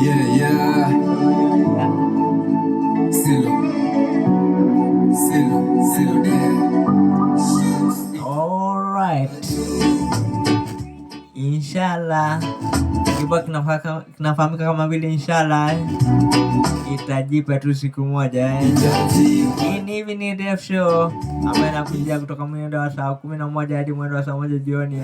Yeah, yeah. Silo there. Alright. Inshallah. Kibao kinafahamika kama vile inshallah. Itajipa tu siku moja hivi ni Def Show ambayo inakujia kutoka mwendo wa saa 11 hadi mwendo wa saa 1 jioni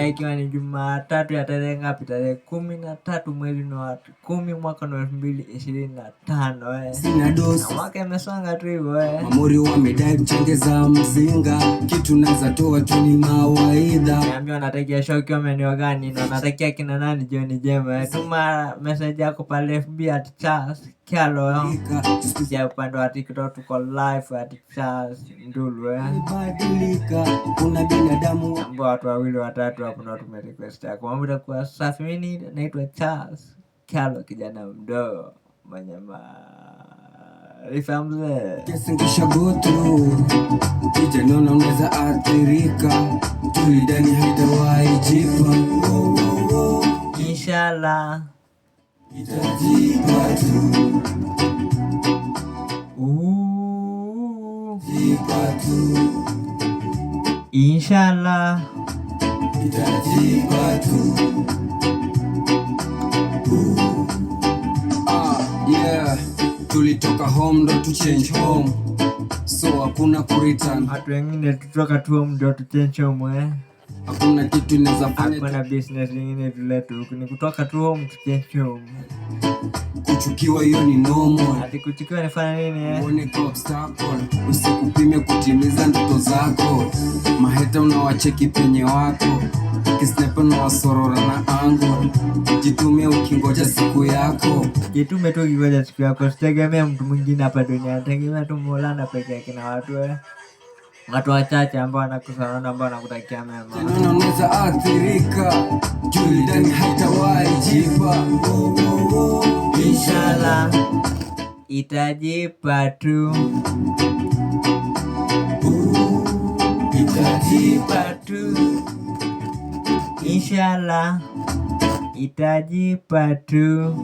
ikiwa ni Jumatatu ya tarehe ngapi? Tarehe 13 mwezi wa 10 mwaka 2025 Sina dosi. Mwaka imesonga tu hivyo Mamuri wamedai kuchengeza mzinga. Kitu naza toa tu ni mawaidha. Niambia unatakia show kiwa maeneo gani na unatakia kina nani jioni jema. Tuma message yako pale FB @Charles Kyalo. Sisi upande wa TikTok tuko live @Charles Ndulu Badilika, kuna binadamu ambao watu wawili watatu hapo ndo tumerequest yako. Mambo itakuwa safi. Mimi naitwa Charles Kyalo, kijana mdogo mwenye maarifa mzee. kesi kisha go through. Kijana unaweza athirika. Tulidani haitawahi jipa. Inshallah Itajipa tu. Jipa tu. Inshallah Itajipa tu. Yeah. Tulitoka home ndo to change home. So hakuna kureturn. watu wengine tutoka tu ndio tuchenche home Hakuna kitu inaweza fanya hakuna business nyingine tuletu huku ni kutoka tu home tuchenche home. kuchukiwa, hiyo ni normal. Ati kuchukiwa nifanya nini Uone kwa obstacle, usikupime kutimiza ndoto zako. Maheta unawacheki penye wako, kisnepo na wasorora na angle. Jitume ukingoja siku yako. Jitume tu ukingoja siku yako, sitegemea mtu mwingine hapa duniani, tegemea tu Mola peke yake na watu wachache ambao wanakusana ambao wanakutakia mema. Tena unaweza athirika, Julidani haitawahi jipa. Inshallah itajipa tu. Itajipa tu. Inshallah itajipa tu.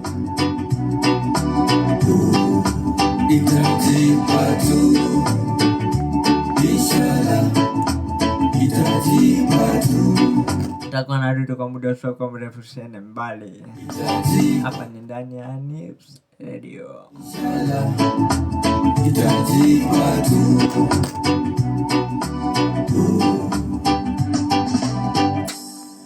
Itajipa tu. Inshallah itajipa tu. Tutakuwa narudi kwa muda usio mrefu sana mbali. Hapa ni ndani ya Nips Radio. Inshallah itajipa tu.